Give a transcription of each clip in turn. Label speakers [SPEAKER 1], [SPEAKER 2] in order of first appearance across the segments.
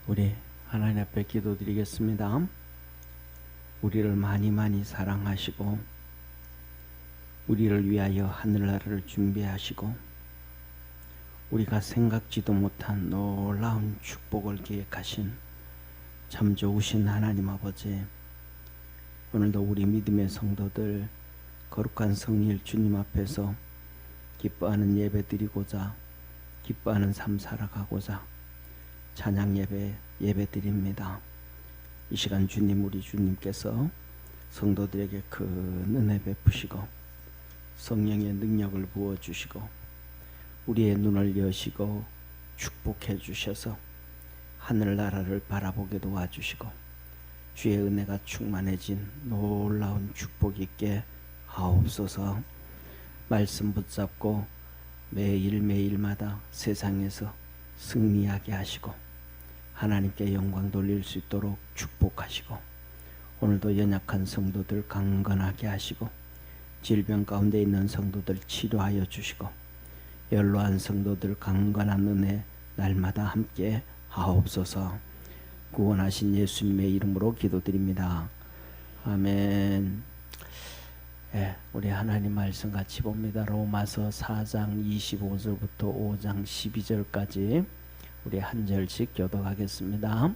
[SPEAKER 1] 우리 하나님 앞에 기도드리겠습니다. 우리를 많이 사랑하시고 우리를 위하여 하늘나라를 준비하시고 우리가 생각지도 못한 놀라운 축복을 계획하신 참 좋으신 하나님 아버지, 오늘도 우리 믿음의 성도들 거룩한 성일 주님 앞에서 기뻐하는 예배 드리고자, 기뻐하는 삶 살아가고자 찬양 예배 드립니다. 이 시간 우리 주님께서 성도들에게 큰 은혜 베푸시고 성령의 능력을 부어주시고 우리의 눈을 여시고 축복해 주셔서 하늘나라를 바라보게 도와주시고 주의 은혜가 충만해진 놀라운 축복 있게 하옵소서. 말씀 붙잡고 매일매일마다 세상에서 승리하게 하시고 하나님께 영광 돌릴 수 있도록 축복하시고 오늘도 연약한 성도들 강건하게 하시고 질병 가운데 있는 성도들 치료하여 주시고 연로한 성도들 강건한 은혜 날마다 함께 하옵소서. 구원하신 예수님의 이름으로 기도드립니다. 아멘. 우리 하나님 말씀 같이 봅니다. 로마서 4장 25절부터 5장 12절까지 우리 한 절씩 교독하겠습니다.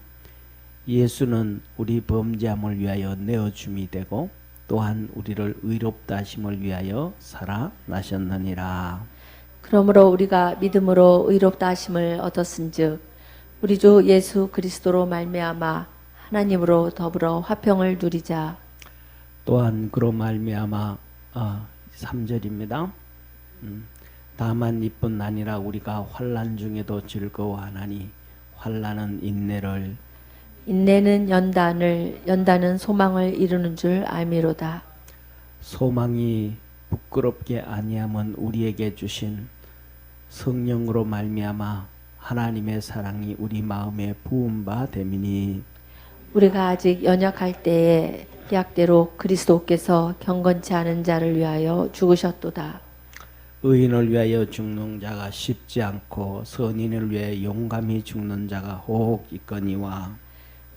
[SPEAKER 1] 예수는 우리 범죄함을 위하여 내어줌이 되고 또한 우리를 의롭다 하심을 위하여 살아나셨느니라.
[SPEAKER 2] 그러므로 우리가 믿음으로 의롭다 하심을 얻었은즉 우리 주 예수 그리스도로 말미암아 하나님으로 더불어 화평을 누리자.
[SPEAKER 1] 또한 그로 말미암아 3절입니다. 다만 이뿐 아니라 우리가 환난 중에도 즐거워하나니 환난은 인내를,
[SPEAKER 2] 인내는 연단을, 연단은 소망을 이루는 줄 알미로다.
[SPEAKER 1] 소망이 부끄럽게 아니함은 우리에게 주신 성령으로 말미암아 하나님의 사랑이 우리 마음에 부은 바 됨이니.
[SPEAKER 2] 우리가 아직 연약할 때에 약대로 그리스도께서 경건치 않은 자를 위하여 죽으셨도다.
[SPEAKER 1] 의인을 위하여 죽는 자가 쉽지 않고 선인을 위해 용감히 죽는 자가 혹 있거니와.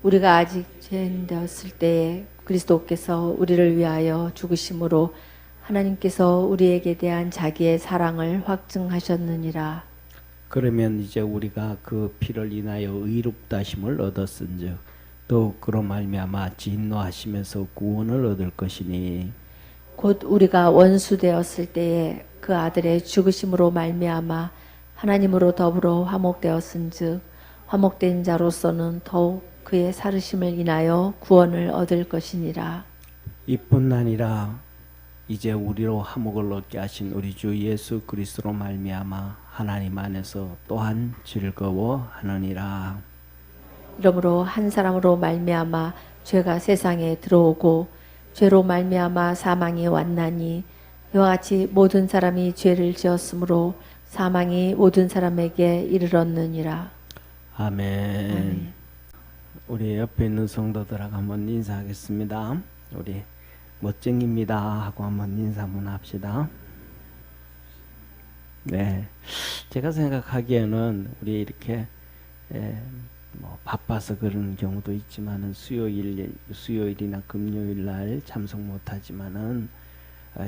[SPEAKER 2] 우리가 아직 죄인 되었을 때에 그리스도께서 우리를 위하여 죽으심으로 하나님께서 우리에게 대한 자기의 사랑을 확증하셨느니라.
[SPEAKER 1] 그러면 이제 우리가 그 피를 인하여 의롭다 하심을 얻었은즉 또 그로 말미암아 진노하심에서 구원을 얻을 것이니.
[SPEAKER 2] 곧 우리가 원수 되었을 때에 그 아들의 죽으심으로 말미암아 하나님으로 더불어 화목되었은즉 화목된 자로서는 더욱 그의 살으심을 인하여 구원을 얻을 것이니라.
[SPEAKER 1] 이뿐 아니라 이제 우리로 화목을 얻게 하신 우리 주 예수 그리스도로 말미암아 하나님 안에서 또한 즐거워하느니라.
[SPEAKER 2] 이러므로 한 사람으로 말미암아 죄가 세상에 들어오고 죄로 말미암아 사망이 왔나니 이와 같이 모든 사람이 죄를 지었으므로 사망이 모든 사람에게 이르렀느니라.
[SPEAKER 1] 아멘.
[SPEAKER 2] 아멘.
[SPEAKER 1] 우리 옆에 있는 성도들하고 한번 인사하겠습니다. 우리 멋쟁입니다 하고 한번 인사 한번 합시다. 네, 제가 생각하기에는 우리 이렇게 바빠서 그런 경우도 있지만은 수요일이나 금요일 날 참석 못하지만은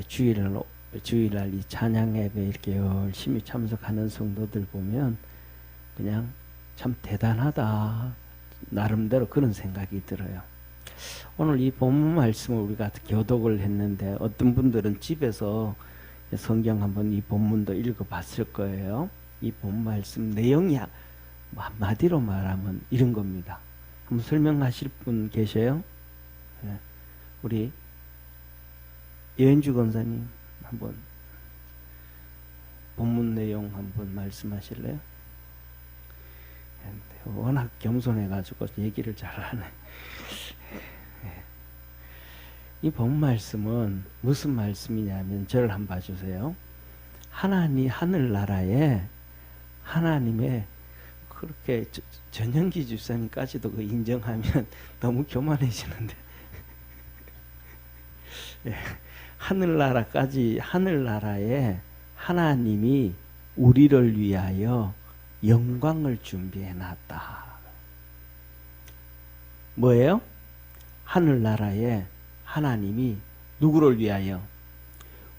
[SPEAKER 1] 주일날 이 찬양 예배 이렇게 열심히 참석하는 성도들 보면 그냥 참 대단하다, 나름대로 그런 생각이 들어요. 오늘 이 본문 말씀을 우리가 교독을 했는데 어떤 분들은 집에서 성경 한번 이 본문도 읽어봤을 거예요. 이 본문 말씀 내용이 한마디로 말하면 이런 겁니다. 한번 설명하실 분 계셔요? 네. 우리 여인주 권사님 한번 본문 내용 한번 말씀하실래요? 워낙 겸손해가지고 얘기를 잘하네. 이 본 말씀은 무슨 말씀이냐면 저를 한번 봐주세요. 하늘나라에 하나님의 그렇게 전영기 집사님까지도 그 인정하면 너무 교만해지는데 하늘나라에 하나님이 우리를 위하여 영광을 준비해 놨다. 뭐예요? 하늘나라에 하나님이 누구를 위하여?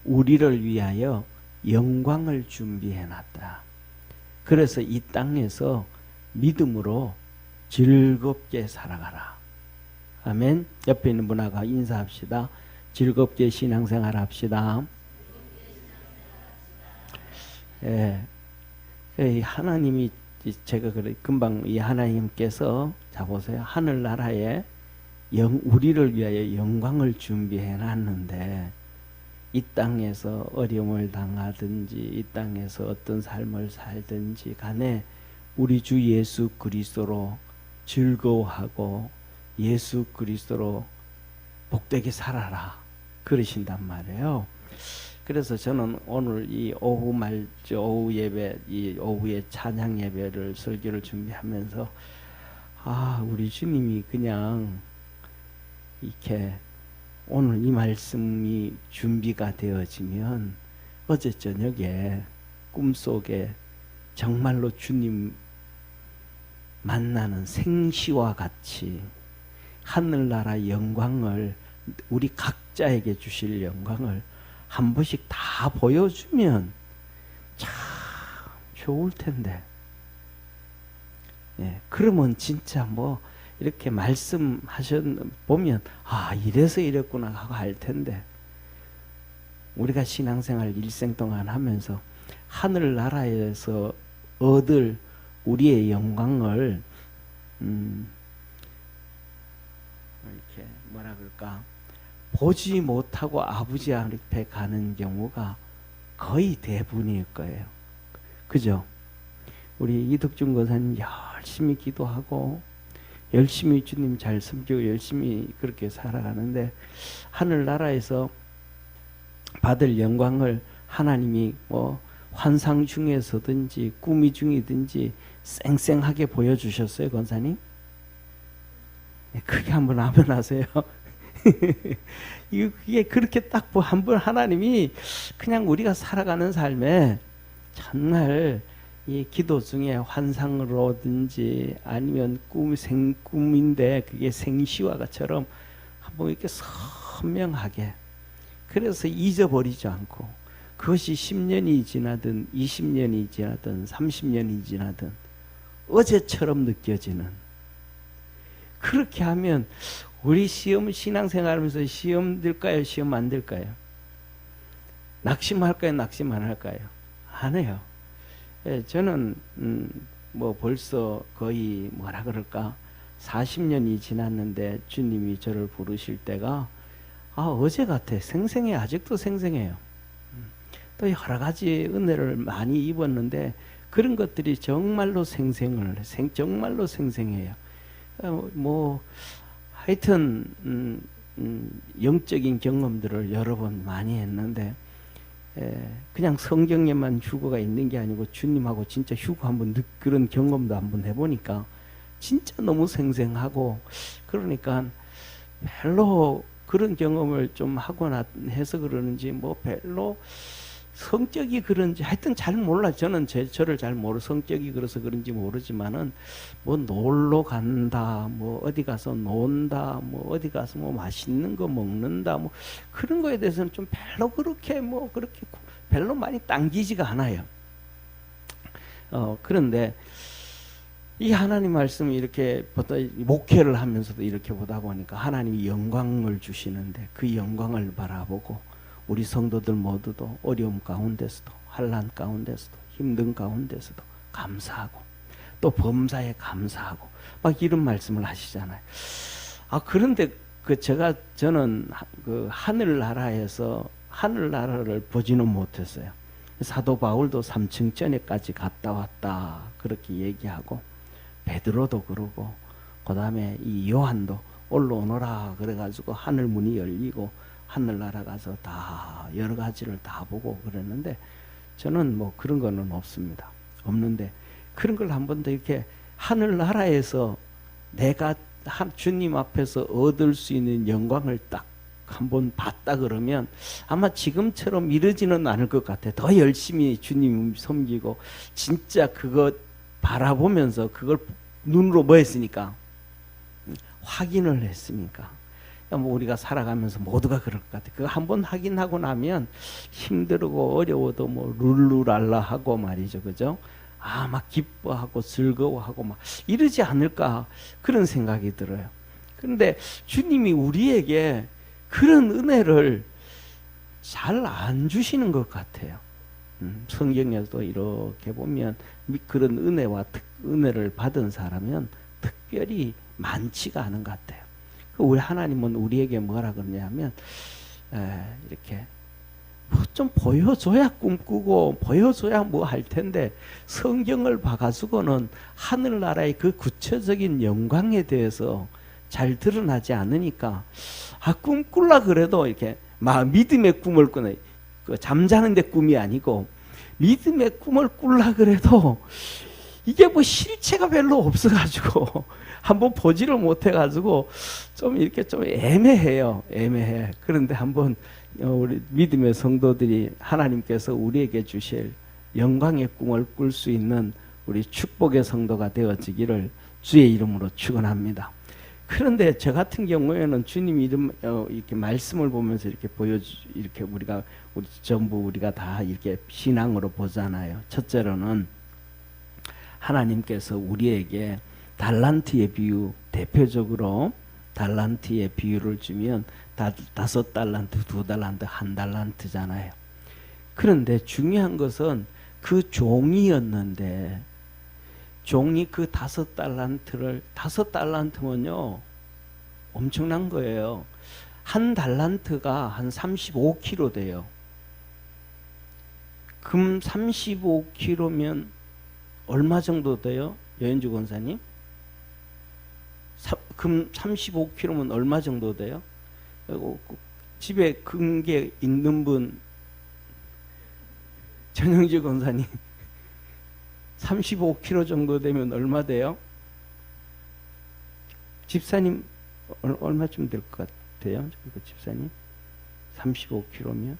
[SPEAKER 1] 우리를 위하여 영광을 준비해놨다. 그래서 이 땅에서 믿음으로 즐겁게 살아가라. 아멘. 옆에 있는 분하고 인사합시다. 즐겁게 신앙생활 합시다. 예. 하나님이 제가 그래 금방 이 하나님께서 자 보세요. 하늘나라에 우리를 위하여 영광을 준비해 놨는데 이 땅에서 어려움을 당하든지 이 땅에서 어떤 삶을 살든지 간에 우리 주 예수 그리스도로 즐거워하고 예수 그리스도로 복되게 살아라 그러신단 말이에요. 그래서 저는 오늘 이 오후 예배, 이 오후에 찬양 예배를 설교를 준비하면서 우리 주님이 그냥 이렇게 오늘 이 말씀이 준비가 되어지면 어제 저녁에 꿈속에 정말로 주님 만나는 생시와 같이 하늘나라 영광을 우리 각자에게 주실 영광을 한 번씩 다 보여주면 참 좋을 텐데. 예, 그러면 진짜 뭐 이렇게 보면 이래서 이랬구나 하고 할 텐데 우리가 신앙생활 일생 동안 하면서 하늘나라에서 얻을 우리의 영광을 이렇게 뭐라 그럴까 보지 못하고 아버지 앞에 가는 경우가 거의 대부분일 거예요. 그죠? 우리 이덕준 권사님 열심히 기도하고 열심히 주님 잘 섬기고 열심히 그렇게 살아가는데 하늘나라에서 받을 영광을 하나님이 뭐 환상 중에서든지 꿈이 중이든지 쌩쌩하게 보여주셨어요, 권사님? 크게 한번 아멘 하세요. 이게 그렇게 딱 한번 하나님이 그냥 우리가 살아가는 삶에 정말 이 기도 중에 환상으로든지 아니면 꿈인데 그게 생시와 같처럼 한번 이렇게 선명하게 그래서 잊어버리지 않고 그것이 10년이 지나든 20년이 지나든 30년이 지나든 어제처럼 느껴지는 그렇게 하면 우리 신앙생활하면서 시험 들까요? 시험 안 들까요? 낙심할까요? 낙심 안 할까요? 안 해요. 예, 저는 뭐 벌써 거의 뭐라 그럴까 40년이 지났는데 주님이 저를 부르실 때가 어제 같아. 생생해. 아직도 생생해요. 또 여러 가지 은혜를 많이 입었는데 그런 것들이 정말로 정말로 생생해요. 뭐 하여튼 영적인 경험들을 여러 번 많이 했는데 그냥 성경에만 휴거가 있는 게 아니고 주님하고 진짜 휴거 한번 그런 경험도 한번 해보니까 진짜 너무 생생하고 그러니까 별로 그런 경험을 좀 하거나 해서 그러는지 뭐 별로 성격이 그런지 하여튼 잘 몰라. 저는 저를 잘 모르 성격이 그래서 그런지 모르지만은 뭐 놀러 간다, 뭐 어디 가서 논다, 뭐 어디 가서 뭐 맛있는 거 먹는다, 뭐 그런 거에 대해서는 좀 별로 그렇게 별로 많이 당기지가 않아요. 그런데 이 하나님 말씀을 이렇게 목회를 하면서도 이렇게 보다 보니까 하나님이 영광을 주시는데 그 영광을 바라보고 우리 성도들 모두도 어려움 가운데서도 환난 가운데서도 힘든 가운데서도 감사하고 또 범사에 감사하고 막 이런 말씀을 하시잖아요. 그런데 저는 그 하늘나라에서 하늘나라를 보지는 못했어요. 사도 바울도 3층 전에까지 갔다 왔다 그렇게 얘기하고 베드로도 그러고 그 다음에 이 요한도 올라오너라 그래가지고 하늘 문이 열리고 하늘나라 가서 다 여러 가지를 다 보고 그랬는데 저는 뭐 그런 거는 없는데 그런 걸 한 번 더 이렇게 하늘나라에서 내가 주님 앞에서 얻을 수 있는 영광을 딱 한번 봤다 그러면 아마 지금처럼 이러지는 않을 것 같아. 더 열심히 주님 섬기고 진짜 그거 바라보면서 그걸 눈으로 뭐 했으니까 확인을 했습니까? 뭐 우리가 살아가면서 모두가 그럴 것 같아요. 그거 한번 확인하고 나면 힘들고 어려워도 뭐 룰루랄라 하고 말이죠. 그죠? 아, 막 기뻐하고 즐거워하고 막 이러지 않을까 그런 생각이 들어요. 그런데 주님이 우리에게 그런 은혜를 잘 안 주시는 것 같아요. 성경에도 이렇게 보면 그런 은혜를 받은 사람은 특별히 많지가 않은 것 같아요. 우리 하나님은 우리에게 뭐라 그러냐면 이렇게 뭐 좀 보여줘야 꿈꾸고 보여줘야 뭐 할 텐데 성경을 봐가지고는 하늘나라의 그 구체적인 영광에 대해서 잘 드러나지 않으니까 꿈꾸려 그래도 이렇게 막 믿음의 꿈을 꾸네. 그 잠자는데 꿈이 아니고 믿음의 꿈을 꾸려 그래도 이게 뭐 실체가 별로 없어가지고 한번 보지를 못해가지고 좀 이렇게 좀 애매해요. 애매해. 그런데 한번 우리 믿음의 성도들이 하나님께서 우리에게 주실 영광의 꿈을 꿀 수 있는 우리 축복의 성도가 되어지기를 주의 이름으로 축원합니다. 그런데 저 같은 경우에는 주님 이름 이렇게 말씀을 보면서 이렇게 이렇게 우리가 다 이렇게 신앙으로 보잖아요. 첫째로는 하나님께서 우리에게 달란트의 비유, 대표적으로 달란트의 비유를 주면 5달란트, 2달란트, 1달란트잖아요. 그런데 중요한 것은 그 종이었는데 종이 그 5달란트면요 엄청난 거예요. 1달란트가 한 35kg 돼요. 금 35kg면 얼마 정도 돼요? 여현주 권사님? 금 35kg면 얼마 정도 돼요? 집에 금괴 있는 분, 전영주 권사님, 35kg 정도 되면 얼마 돼요? 집사님 얼마쯤 될 것 같아요? 집사님 35kg면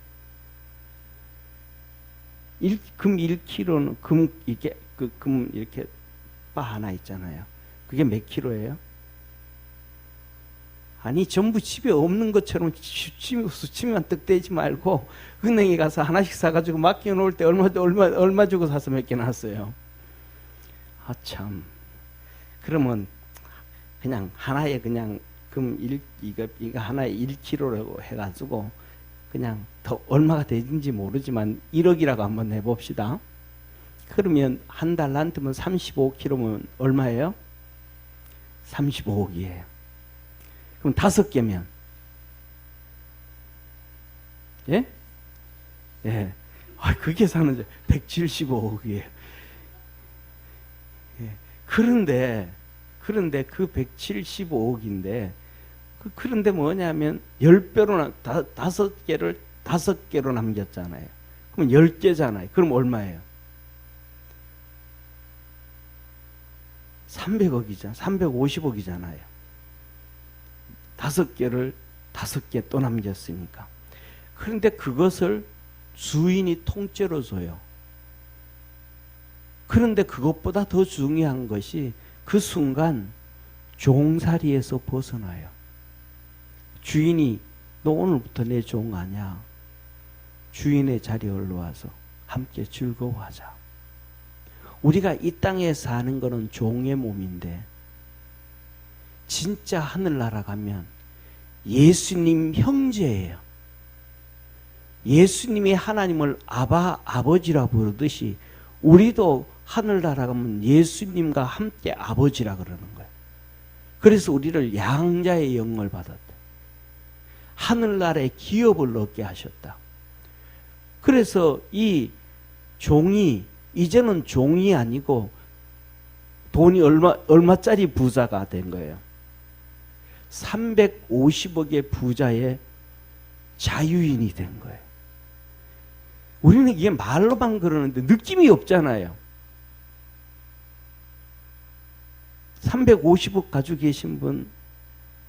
[SPEAKER 1] 금 1kg는 금 이렇게 바 하나 있잖아요. 그게 몇 킬로예요? 아니 전부 집에 없는 것처럼 수치면 떡대지 말고 은행에 가서 하나씩 사가지고 맡겨 놓을 때 얼마 주고 사서 몇 개 놨어요. 아 참. 그러면 그냥 하나에 그냥 이거 하나에 1kg라고 해가지고 그냥 더 얼마가 되는지 모르지만 1억이라고 한번 해봅시다. 그러면 1달란트면 35kg면 얼마예요? 35억이에요. 그럼 5개면 예? 예. 그 계산은 175억이에요. 예. 그런데 그 175억인데 그런데 뭐냐면 10배로 5개로 남겼잖아요. 그럼 10개잖아요. 그럼 얼마예요? 300억이잖아요. 350억이잖아요. 5개 또 남겼으니까. 그런데 그것을 주인이 통째로 줘요. 그런데 그것보다 더 중요한 것이 그 순간 종살이에서 벗어나요. 주인이 너 오늘부터 내 종 아냐? 주인의 자리에 올라와서 함께 즐거워하자. 우리가 이 땅에 사는 거는 종의 몸인데 진짜 하늘나라 가면 예수님 형제예요. 예수님이 하나님을 아버지라 부르듯이 우리도 하늘나라 가면 예수님과 함께 아버지라 그러는 거예요. 그래서 우리를 양자의 영을 받았다. 하늘나라의 기업을 얻게 하셨다. 그래서 이 종이 이제는 종이 아니고 돈이 얼마짜리 부자가 된 거예요. 350억의 부자의 자유인이 된 거예요. 우리는 이게 말로만 그러는데 느낌이 없잖아요. 350억 가지고 계신 분,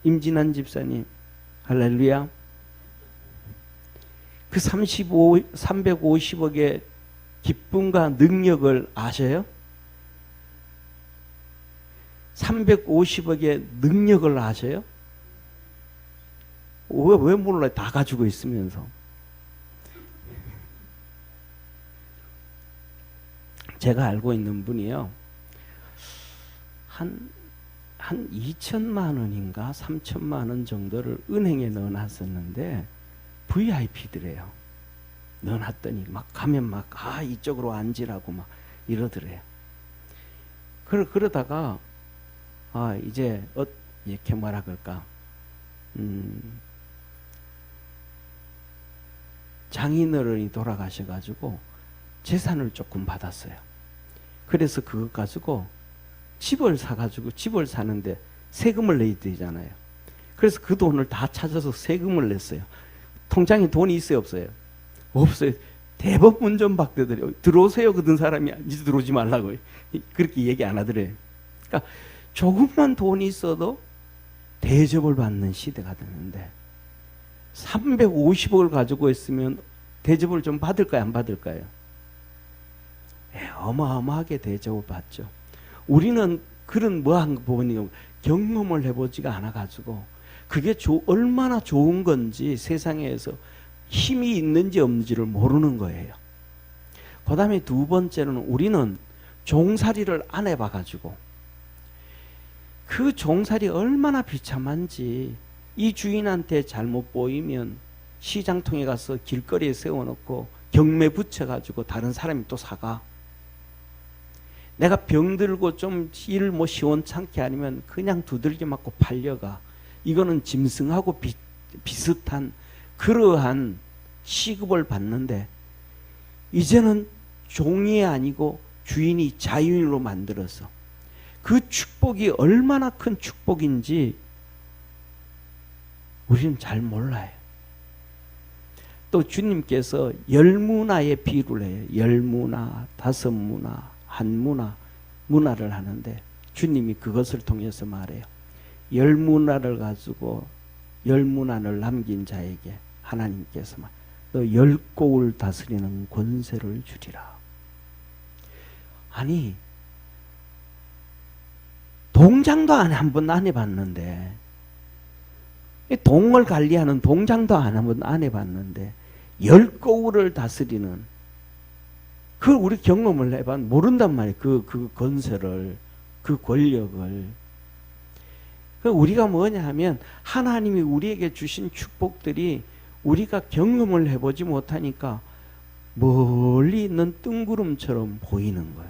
[SPEAKER 1] 임진환 집사님, 할렐루야. 그 350억의 기쁨과 능력을 아셔요? 350억의 능력을 아셔요? 왜 몰라요? 다 가지고 있으면서. 제가 알고 있는 분이요. 한 2천만 원인가 3천만 원 정도를 은행에 넣어놨었는데 VIP들이에요. 넣어놨더니 막 가면 막 이쪽으로 앉으라고 막 이러더래요. 그러다가 이제 이렇게 뭐라 그럴까, 장인어른이 돌아가셔가지고 재산을 조금 받았어요. 그래서 그거 가지고 집을 사가지고, 집을 사는데 세금을 내야 되잖아요. 그래서 그 돈을 다 찾아서 세금을 냈어요. 통장에 돈이 있어요, 없어요? 없어요. 대법 운전박대들이 들어오세요 그런 사람이 이제 들어오지 말라고 그렇게 얘기 안 하더래요. 그러니까 조금만 돈이 있어도 대접을 받는 시대가 되는데 350억을 가지고 있으면 대접을 좀 받을까요, 안 받을까요? 어마어마하게 대접을 받죠. 우리는 그런 뭐한 부분이 경험을 해보지가 않아가지고 그게 얼마나 좋은 건지, 세상에서 힘이 있는지 없는지를 모르는 거예요. 그 다음에 두 번째는 우리는 종살이를 안 해봐가지고 그 종살이 얼마나 비참한지, 이 주인한테 잘못 보이면 시장통에 가서 길거리에 세워놓고 경매 붙여가지고 다른 사람이 또 사가. 내가 병들고 좀 일 시원찮게 아니면 그냥 두들겨 맞고 팔려가. 이거는 짐승하고 비슷한 그러한 시급을 받는데, 이제는 종이 아니고 주인이 자유인으로 만들어서 그 축복이 얼마나 큰 축복인지 우리는 잘 몰라요. 또 주님께서 10문화의 비유를 해요. 10문화, 5문화, 1문화, 문화를 하는데 주님이 그것을 통해서 말해요. 10문화를 가지고 10문화를 남긴 자에게 하나님께서 너 10곡을 다스리는 권세를 주리라. 아니, 동장도 한 번도 안 해봤는데, 동을 관리하는 동장도 한 번도 안 해봤는데 10곡을 다스리는, 그걸 우리 경험을 해봐 모른단 말이에요. 그 권세를, 그 권력을. 우리가 뭐냐 하면 하나님이 우리에게 주신 축복들이 우리가 경험을 해보지 못하니까 멀리 있는 뜬구름처럼 보이는 거예요.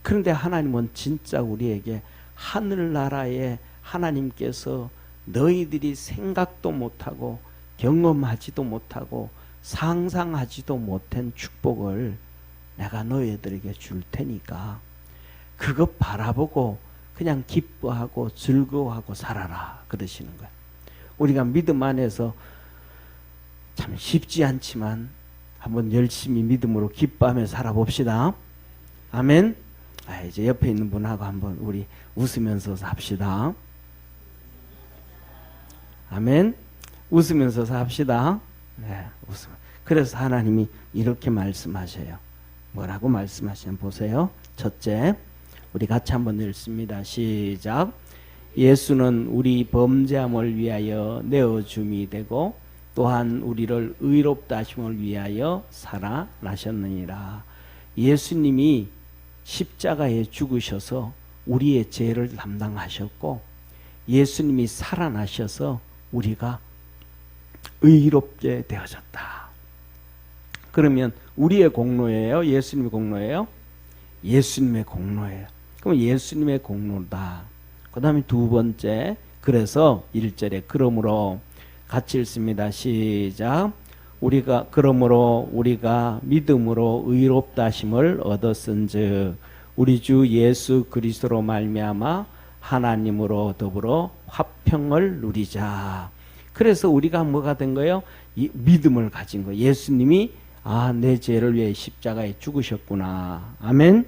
[SPEAKER 1] 그런데 하나님은 진짜 우리에게 하늘나라에 하나님께서 너희들이 생각도 못하고 경험하지도 못하고 상상하지도 못한 축복을 내가 너희들에게 줄 테니까 그거 바라보고 그냥 기뻐하고 즐거워하고 살아라, 그러시는 거예요. 우리가 믿음 안에서 참 쉽지 않지만 한번 열심히 믿음으로 기뻐하며 살아봅시다. 아멘. 이제 옆에 있는 분하고 한번 우리 웃으면서 삽시다. 아멘. 웃으면서 삽시다. 네, 웃음. 그래서 하나님이 이렇게 말씀하셔요. 뭐라고 말씀하시면 보세요. 첫째, 우리 같이 한번 읽습니다. 시작. 예수는 우리 범죄함을 위하여 내어줌이 되고 또한 우리를 의롭다 하심을 위하여 살아나셨느니라. 예수님이 십자가에 죽으셔서 우리의 죄를 담당하셨고 예수님이 살아나셔서 우리가 의롭게 되어졌다. 그러면 우리의 공로예요? 예수님의 공로예요? 예수님의 공로예요. 그럼 예수님의 공로다. 그 다음에 두 번째, 그래서 1절에 그러므로 같이 읽습니다. 시작. 그러므로 우리가 믿음으로 의롭다 하심을 얻었은즉 우리 주 예수 그리스도로 말미암아 하나님으로 더불어 화평을 누리자. 그래서 우리가 뭐가 된 거예요? 믿음을 가진 거예요. 예수님이 내 죄를 위해 십자가에 죽으셨구나. 아멘.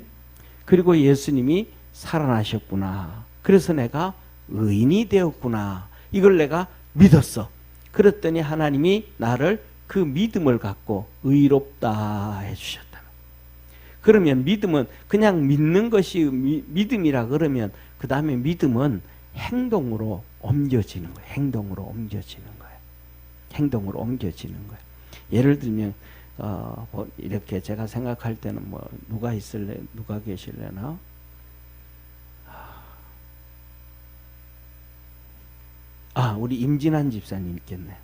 [SPEAKER 1] 그리고 예수님이 살아나셨구나. 그래서 내가 의인이 되었구나. 이걸 내가 믿었어. 그랬더니 하나님이 나를 그 믿음을 갖고 의롭다 해주셨다. 그러면 믿음은 그냥 믿는 것이 믿음이라 그러면 그 다음에 믿음은 행동으로 옮겨지는 거예요. 행동으로 옮겨지는 거예요. 행동으로 옮겨지는 거예요. 예를 들면 이렇게 제가 생각할 때는 뭐 누가 있을래, 누가 계실래나? 우리 임진환 집사님 있겠네.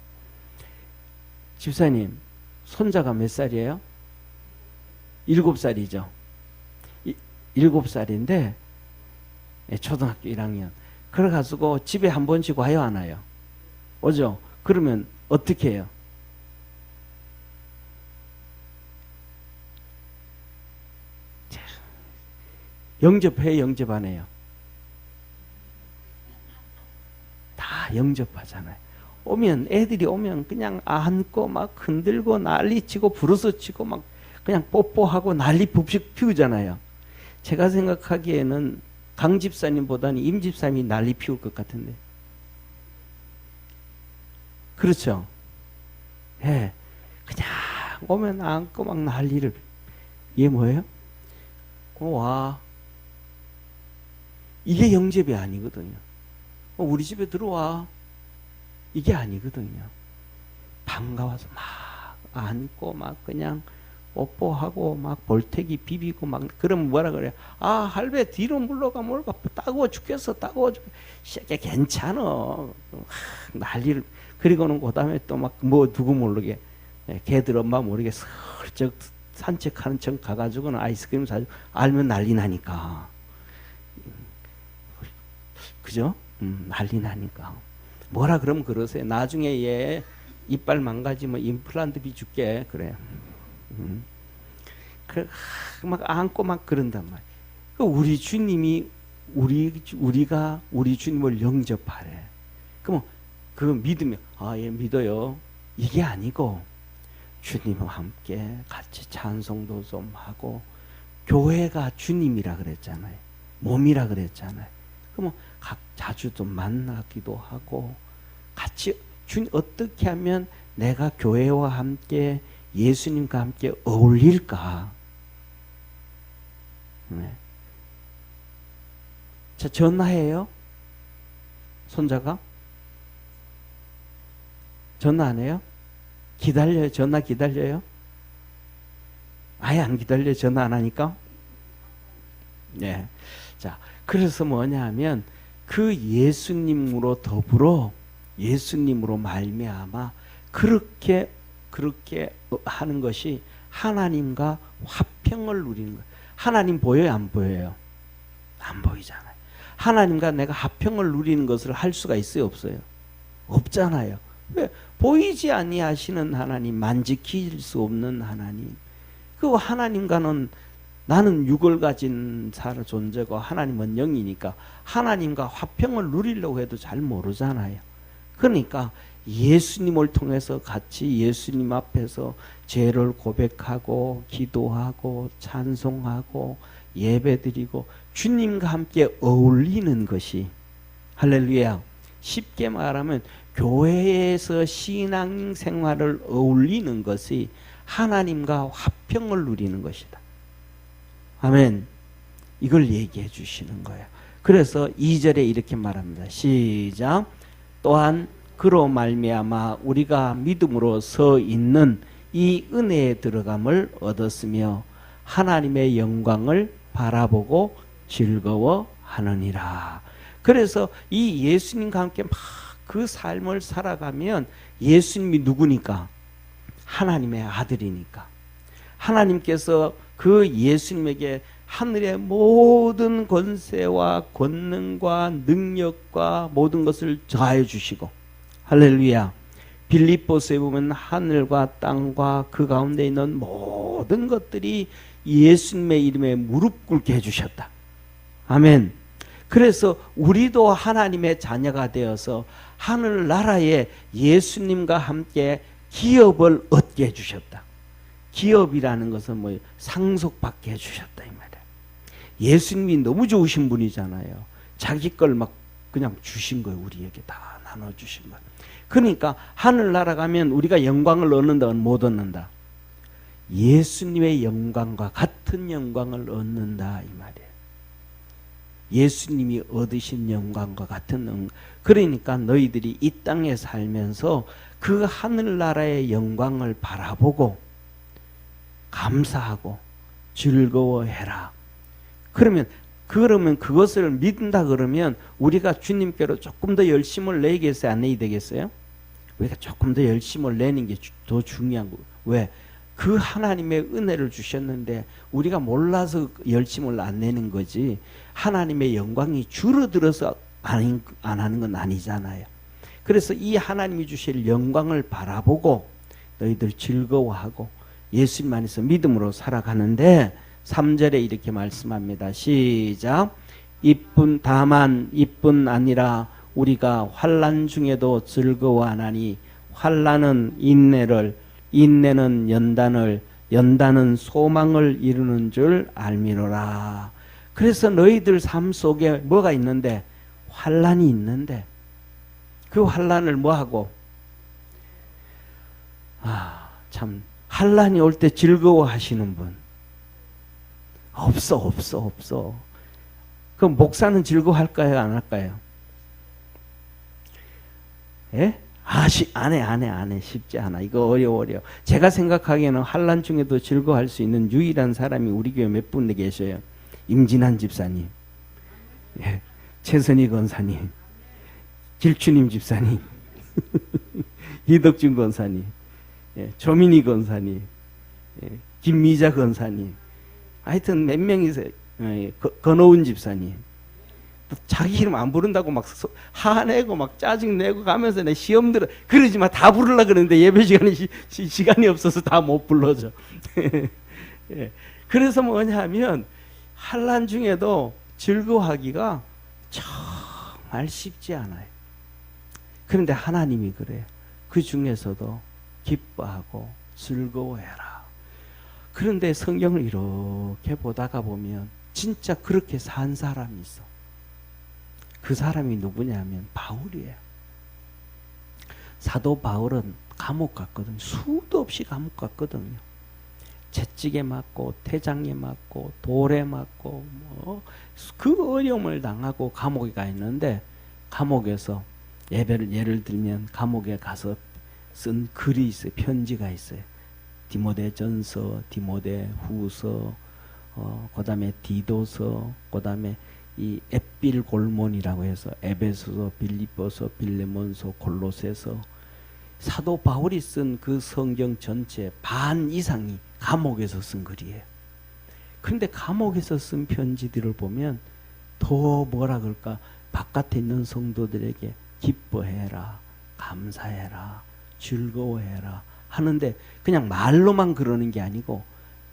[SPEAKER 1] 집사님 손자가 몇 살이에요? 7살이죠. 7살인데 초등학교 1학년. 그래가지고 집에 한 번씩 와요, 안 와요? 오죠? 그러면 어떻게 해요? 영접해요, 영접 안 해요? 다 영접하잖아요. 애들이 오면 그냥 안고 막 흔들고 난리치고 부르스치고 막 그냥 뽀뽀하고 난리 푹식 피우잖아요. 제가 생각하기에는 강 집사님보다는 임 집사님이 난리 피울 것 같은데. 그렇죠? 예. 그냥 오면 안고 막 난리를. 이게 뭐예요? 와. 이게 영접이 아니거든요. 우리 집에 들어와. 이게 아니거든요. 반가워서 막 안고 막 그냥 뽀뽀하고 막 볼태기 비비고 막 그러면 뭐라 그래요? 할배 뒤로 물러가 뭘까 따가워 죽겠어 따가워 죽겠어. 괜찮아. 난리를. 그리고는 그 다음에 또 막 뭐 누구 모르게 걔들 엄마 모르게 슬쩍 산책하는 척 가가지고는 아이스크림 사주고 알면 난리 나니까. 그죠? 난리 나니까. 뭐라 그러면 그러세요. 나중에 얘 이빨 망가지면 임플란트 비줄게. 그래. 막 안고 막 그런단 말이에요. 우리 주님이 우리가 우리 주님을 영접하래. 그럼 그 믿으면 얘 믿어요. 이게 아니고 주님과 함께 같이 찬송도 좀 하고 교회가 주님이라 그랬잖아요. 몸이라 그랬잖아요. 그러면 자주 좀 만나기도 하고 같이 어떻게 하면 내가 교회와 함께 예수님과 함께 어울릴까? 네. 자, 전화해요? 손자가? 전화 안 해요? 기다려요? 전화 기다려요? 아예 안 기다려요? 전화 안 하니까? 네. 자, 그래서 뭐냐 하면 그 예수님으로 더불어 예수님으로 말미암아 그렇게 하는 것이 하나님과 화평을 누리는 거예요. 하나님 보여요? 안 보여요? 안 보이잖아요. 하나님과 내가 화평을 누리는 것을 할 수가 있어요? 없어요? 없잖아요. 왜? 보이지 아니하시는 하나님, 만지킬 수 없는 하나님. 그 하나님과는 나는 육을 가진 존재고 하나님은 영이니까 하나님과 화평을 누리려고 해도 잘 모르잖아요. 그러니까 예수님을 통해서 같이 예수님 앞에서 죄를 고백하고 기도하고 찬송하고 예배드리고 주님과 함께 어울리는 것이 할렐루야. 쉽게 말하면 교회에서 신앙생활을 어울리는 것이 하나님과 화평을 누리는 것이다. 아멘. 이걸 얘기해 주시는 거예요. 그래서 2절에 이렇게 말합니다. 시작. 또한 그로 말미암아 우리가 믿음으로 서 있는 이 은혜에 들어감을 얻었으며 하나님의 영광을 바라보고 즐거워하느니라. 그래서 이 예수님과 함께 막 그 삶을 살아가면 예수님이 누구니까? 하나님의 아들이니까. 하나님께서 그 예수님에게 하늘의 모든 권세와 권능과 능력과 모든 것을 더하여 주시고 할렐루야. 빌립보서에 보면 하늘과 땅과 그 가운데 있는 모든 것들이 예수님의 이름에 무릎 꿇게 해주셨다. 아멘. 그래서 우리도 하나님의 자녀가 되어서 하늘나라에 예수님과 함께 기업을 얻게 해주셨다. 기업이라는 것은 뭐예요? 상속받게 해주셨다 이 말이에요. 예수님이 너무 좋으신 분이잖아요. 자기 걸 막 그냥 주신 거예요. 우리에게 다 나눠주신 거예요. 그러니까 하늘나라 가면 우리가 영광을 얻는다는 못 얻는다. 예수님의 영광과 같은 같은 영광을 얻는다 이 말이에요. 예수님이 얻으신 영광과 같은 영광. 그러니까 너희들이 이 땅에 살면서 그 하늘나라의 영광을 바라보고 감사하고 즐거워해라. 그러면 그것을 믿는다 그러면 우리가 주님께로 조금 더 열심을 내겠어요? 안 내야 되겠어요? 우리가 조금 더 열심을 내는 게 더 중요한 거예요. 왜? 그 하나님의 은혜를 주셨는데 우리가 몰라서 열심을 안 내는 거지, 하나님의 영광이 줄어들어서 안 하는 건 아니잖아요. 그래서 이 하나님이 주실 영광을 바라보고 너희들 즐거워하고 예수님 안에서 믿음으로 살아가는데 3절에 이렇게 말씀합니다. 시작. 다만 이뿐 아니라 우리가 환난 중에도 즐거워하나니 환난은 인내를, 인내는 연단을, 연단은 소망을 이루는 줄 알미로라. 그래서 너희들 삶 속에 뭐가 있는데? 환난이 있는데 그 환난을 뭐하고? 참 환난이 올 때 즐거워하시는 분 없어. 그럼 목사는 즐거워할까요? 안 할까요? 예? 안 해. 쉽지 않아. 이거 어려워. 제가 생각하기에는 환난 중에도 즐거워할 수 있는 유일한 사람이 우리 교회 몇 분 계셔요. 임진환 집사님, 예. 최선희 권사님, 길추님 집사님, 이덕준 권사님, 예. 조민희 권사님, 예. 김미자 권사님, 하여튼 몇 명이서, 예. 건호운 집사님. 자기 이름 안 부른다고 막 화내고 막 짜증내고 가면서 내 시험 들어 그러지 마. 다 부르려고 그러는데 예배 시간이 없어서 다 못 불러줘. 예. 그래서 뭐냐면 환난 중에도 즐거워하기가 정말 쉽지 않아요. 그런데 하나님이 그래요. 그 중에서도 기뻐하고 즐거워해라. 그런데 성경을 이렇게 보다가 보면 진짜 그렇게 산 사람이 있어. 그 사람이 누구냐면 바울이에요. 사도 바울은 감옥 갔거든요. 수도 없이 감옥 갔거든요. 채찍에 맞고 태장에 맞고 돌에 맞고 그 어려움을 당하고 감옥에 가 있는데, 감옥에서 예를 들면 감옥에 가서 쓴 글이 있어요. 편지가 있어요. 디모데전서, 디모데후서, 그다음에 디도서, 그다음에 이 햇빌 골몬이라고 해서 에베소서, 빌립보서, 빌레몬서, 골로새서, 사도 바울이 쓴 그 성경 전체 반 이상이 감옥에서 쓴 글이에요. 그런데 감옥에서 쓴 편지들을 보면 더 뭐라 그럴까, 바깥에 있는 성도들에게 기뻐해라, 감사해라, 즐거워해라 하는데 그냥 말로만 그러는 게 아니고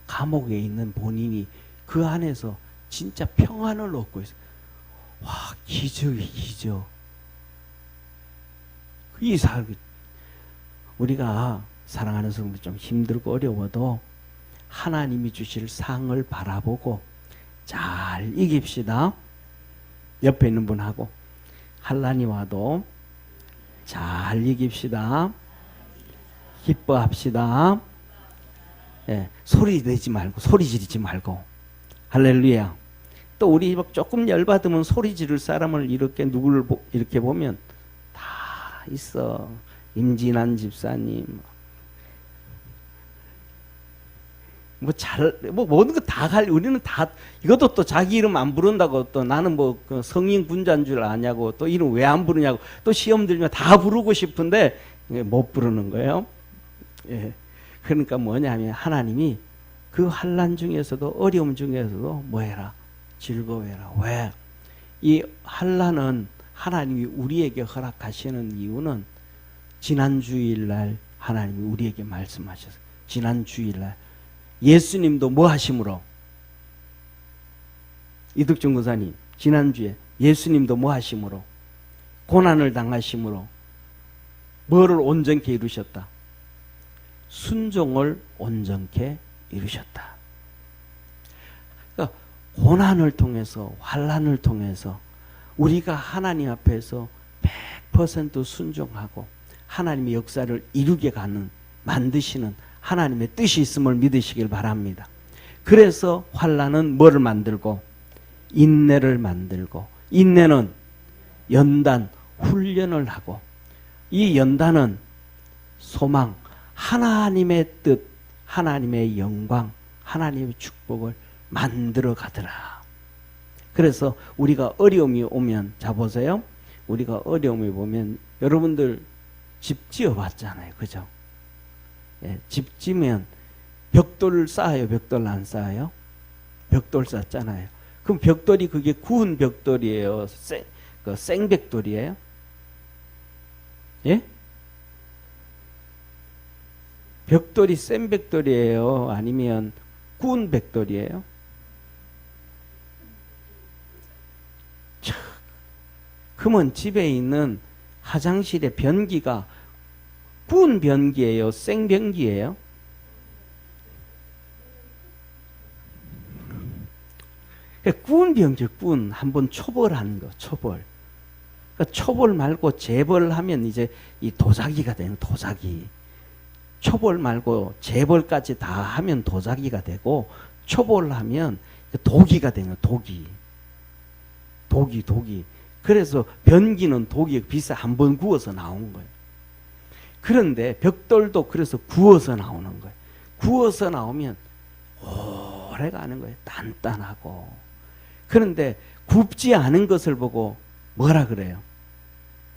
[SPEAKER 1] 감옥에 있는 본인이 그 안에서 진짜 평안을 얻고 있어요. 와, 기적이 기적. 우리가 사랑하는 성도 좀 힘들고 어려워도 하나님이 주실 상을 바라보고 잘 이깁시다. 옆에 있는 분하고 환난이 와도 잘 이깁시다. 기뻐합시다. 예, 소리 내지 말고, 소리 지르지 말고. 할렐루야. 또 우리 조금 열받으면 소리 지를 사람을 누구를 이렇게 보면 다 있어. 임진환 집사님. 모든 거 다 우리는 다, 이것도 또 자기 이름 안 부른다고 또 나는 그 성인 군자인 줄 아냐고, 또 이름 왜 안 부르냐고, 또 시험 들면 다 부르고 싶은데 못 부르는 거예요. 예. 그러니까 뭐냐면 하나님이 그 환난 중에서도, 어려움 중에서도 뭐해라? 즐거워해라. 왜? 이 환난은 하나님이 우리에게 허락하시는 이유는 지난 주일날 하나님이 우리에게 말씀하셨어요. 지난 주일날 예수님도 뭐 하심으로? 이덕준 권사님, 지난주에 예수님도 뭐 하심으로? 고난을 당하심으로 뭐를 온전케 이루셨다? 순종을 온전케 이루셨다. 그러니까 고난을 통해서, 환난을 통해서 우리가 하나님 앞에서 100% 순종하고 하나님의 역사를 이루게 가는, 만드시는 하나님의 뜻이 있음을 믿으시길 바랍니다. 그래서 환난은 뭐를 만들고? 인내를 만들고, 인내는 연단, 훈련을 하고, 이 연단은 소망, 하나님의 뜻, 하나님의 영광, 하나님의 축복을 만들어 가더라. 그래서 우리가 어려움이 오면, 자 보세요. 우리가 어려움이 보면 여러분들 집 지어 봤잖아요. 그죠? 예, 집 지면 벽돌을 쌓아요? 벽돌 안 쌓아요? 벽돌 쌓잖아요. 그럼 벽돌이 그게 구운 벽돌이에요? 생벽돌이에요? 예? 벽돌이 센 벽돌이에요? 아니면 구운 벽돌이에요? 그러면 집에 있는 화장실의 변기가 구운 변기예요? 생 변기예요? 구운 변기, 구운 한번 초벌하는 거, 초벌. 그러니까 초벌 말고 재벌하면 이제 이 도자기가 되는 도자기. 초벌 말고 재벌까지 다 하면 도자기가 되고, 초벌하면 도기가 되는 도기. 도기. 그래서 변기는 도기 비싸 한 번 구워서 나온 거예요. 그런데 벽돌도 그래서 구워서 나오는 거예요. 구워서 나오면 오래 가는 거예요. 단단하고. 그런데 굽지 않은 것을 보고 뭐라 그래요?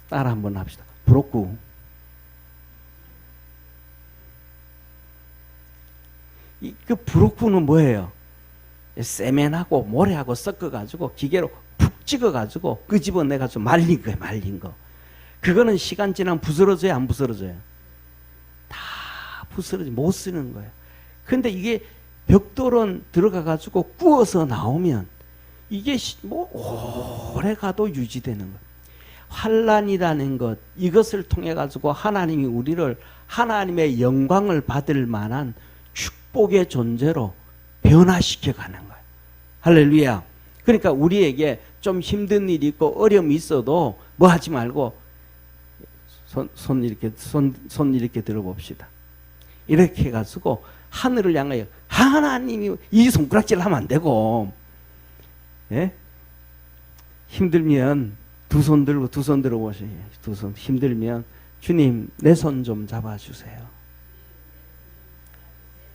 [SPEAKER 1] 따라 한번 합시다. 부럽고. 그 부럽고는 뭐예요? 세면하고 모래하고 섞어가지고 기계로 푹 찍어가지고 끄집어내가지고 말린 거예요. 말린 거. 그거는 시간 지나면 부스러져요? 안 부스러져요? 다 부스러져 못 쓰는 거예요. 근데 이게 벽돌은 들어가가지고 구워서 나오면 이게 뭐 오래 가도 유지되는 거예요. 환난이라는 것, 이것을 통해 가지고 하나님이 우리를 하나님의 영광을 받을 만한 축복의 존재로 변화시켜 가는 거예요. 할렐루야. 그러니까 우리에게 좀 힘든 일이 있고 어려움이 있어도 뭐 하지 말고 손 이렇게 들어봅시다. 이렇게 해가지고 하늘을 향하여, 하나님이 이 손가락질 하면 안 되고, 예? 힘들면 두 손 들어보세요. 두 손 힘들면 주님 내 손 좀 잡아주세요.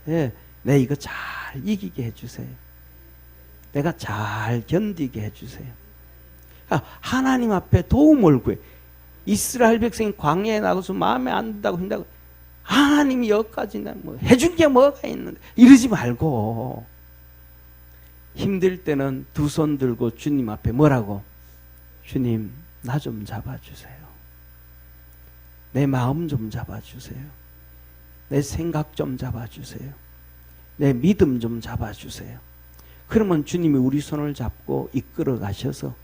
[SPEAKER 1] 예, 내 이거 잘 이기게 해주세요. 내가 잘 견디게 해주세요. 하나님 앞에 도움을 구해. 이스라엘 백성이 광야에 나가서 마음에 안 든다고 한다고 하나님이 여기까지 뭐 해준 게 뭐가 있는데 이러지 말고, 힘들 때는 두 손 들고 주님 앞에 뭐라고? 주님 나 좀 잡아주세요. 내 마음 좀 잡아주세요. 내 생각 좀 잡아주세요. 내 믿음 좀 잡아주세요. 그러면 주님이 우리 손을 잡고 이끌어 가셔서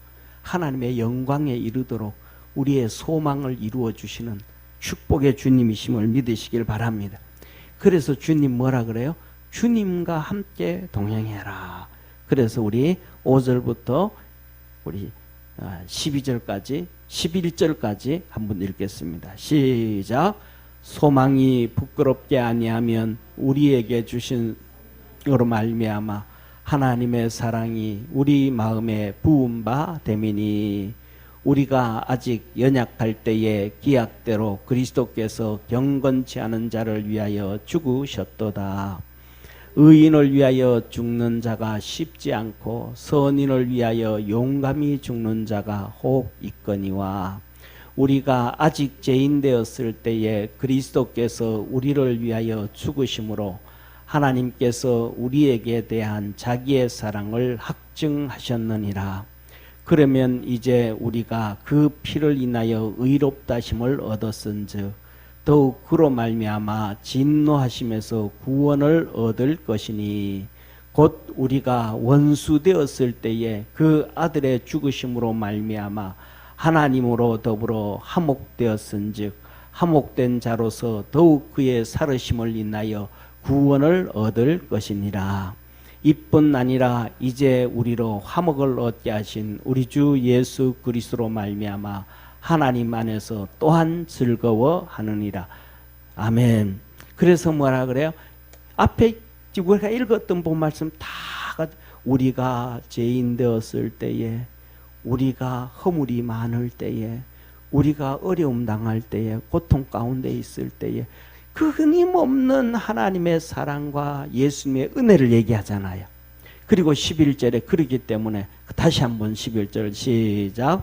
[SPEAKER 1] 하나님의 영광에 이르도록 우리의 소망을 이루어 주시는 축복의 주님이심을 믿으시길 바랍니다. 그래서 주님 뭐라 그래요? 주님과 함께 동행해라. 그래서 우리 5절부터 우리 12절까지 11절까지 한번 읽겠습니다. 시작. 소망이 부끄럽게 아니하면 우리에게 주신 으로 말미암아 하나님의 사랑이 우리 마음에 부은 바 됨이니, 우리가 아직 연약할 때에 기약대로 그리스도께서 경건치 않은 자를 위하여 죽으셨도다. 의인을 위하여 죽는 자가 쉽지 않고 선인을 위하여 용감히 죽는 자가 혹 있거니와, 우리가 아직 죄인 되었을 때에 그리스도께서 우리를 위하여 죽으심으로 하나님께서 우리에게 대한 자기의 사랑을 확증하셨느니라. 그러면 이제 우리가 그 피를 인하여 의롭다심을 얻었은즉 더욱 그로 말미암아 진노하심에서 구원을 얻을 것이니, 곧 우리가 원수 되었을 때에 그 아들의 죽으심으로 말미암아 하나님으로 더불어 화목되었은즉 화목된 자로서 더욱 그의 살으심을 인하여 구원을 얻을 것이니라. 이뿐 아니라 이제 우리로 화목을 얻게 하신 우리 주 예수 그리스도로 말미암아 하나님 안에서 또한 즐거워하느니라. 아멘. 그래서 뭐라 그래요? 앞에 지금 우리가 읽었던 본 말씀 다 우리가 죄인 되었을 때에, 우리가 허물이 많을 때에, 우리가 어려움 당할 때에, 고통 가운데 있을 때에 그 끊임없는 하나님의 사랑과 예수님의 은혜를 얘기하잖아요. 그리고 11절에 그러기 때문에 다시 한번 11절 시작.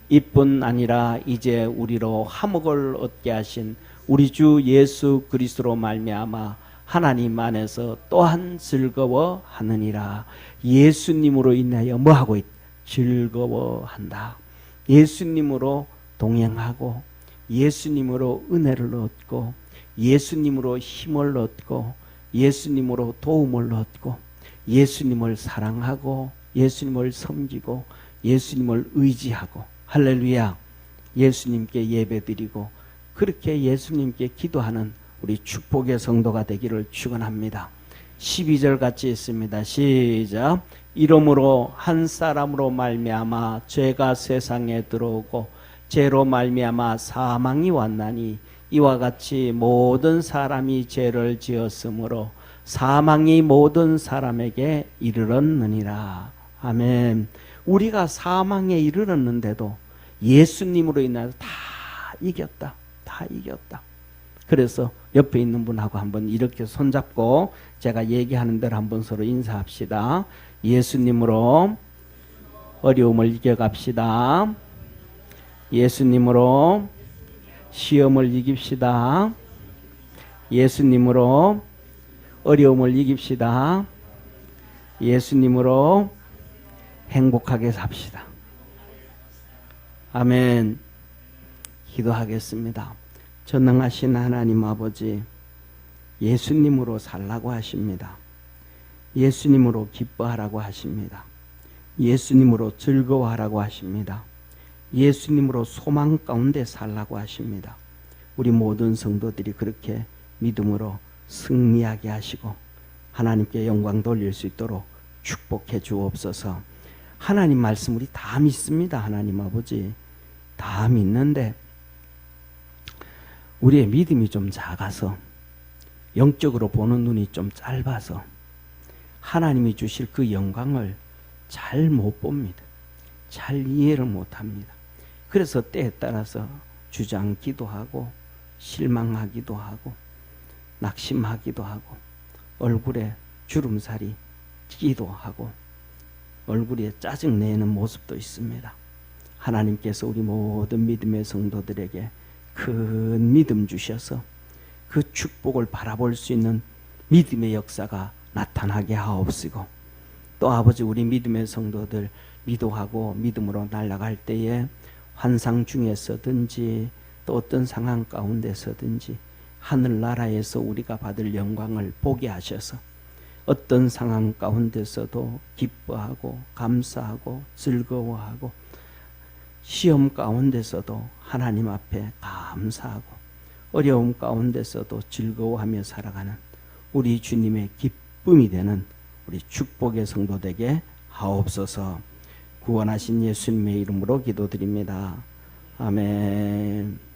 [SPEAKER 1] 이뿐 아니라 이제 우리로 화목을 얻게 하신 우리 주 예수 그리스도로 말미암아 하나님 안에서 또한 즐거워하느니라. 예수님으로 인하여 뭐하고 있다? 즐거워한다. 예수님으로 동행하고 예수님으로 은혜를 얻고 예수님으로 힘을 얻고 예수님으로 도움을 얻고 예수님을 사랑하고 예수님을 섬기고 예수님을 의지하고 할렐루야. 예수님께 예배드리고 그렇게 예수님께 기도하는 우리 축복의 성도가 되기를 축원합니다. 12절 같이 있습니다. 시작. 이러므로 한 사람으로 말미암아 죄가 세상에 들어오고 죄로 말미암아 사망이 왔나니 이와 같이 모든 사람이 죄를 지었으므로 사망이 모든 사람에게 이르렀느니라. 아멘. 우리가 사망에 이르렀는데도 예수님으로 인하여 다 이겼다. 다 이겼다. 그래서 옆에 있는 분하고 한번 이렇게 손잡고 제가 얘기하는 대로 한번 서로 인사합시다. 예수님으로 어려움을 이겨갑시다. 예수님으로 시험을 이깁시다. 예수님으로 어려움을 이깁시다. 예수님으로 행복하게 삽시다. 아멘. 기도하겠습니다. 전능하신 하나님 아버지, 예수님으로 살라고 하십니다. 예수님으로 기뻐하라고 하십니다. 예수님으로 즐거워하라고 하십니다. 예수님으로 소망 가운데 살라고 하십니다. 우리 모든 성도들이 그렇게 믿음으로 승리하게 하시고 하나님께 영광 돌릴 수 있도록 축복해 주옵소서. 하나님 말씀 우리 다 믿습니다. 하나님 아버지 다 믿는데 우리의 믿음이 좀 작아서 영적으로 보는 눈이 좀 짧아서 하나님이 주실 그 영광을 잘 못 봅니다. 잘 이해를 못합니다. 그래서 때에 따라서 주저앉기도 하고 실망하기도 하고 낙심하기도 하고 얼굴에 주름살이 끼기도 하고 얼굴에 짜증내는 모습도 있습니다. 하나님께서 우리 모든 믿음의 성도들에게 큰 믿음 주셔서 그 축복을 바라볼 수 있는 믿음의 역사가 나타나게 하옵시고 또 아버지 우리 믿음의 성도들 기도하고 믿음으로 날아갈 때에 환상 중에서든지 또 어떤 상황 가운데서든지 하늘나라에서 우리가 받을 영광을 보게 하셔서 어떤 상황 가운데서도 기뻐하고 감사하고 즐거워하고 시험 가운데서도 하나님 앞에 감사하고 어려움 가운데서도 즐거워하며 살아가는 우리 주님의 기쁨이 되는 우리 축복의 성도 되게 하옵소서. 구원하신 예수님의 이름으로 기도드립니다. 아멘.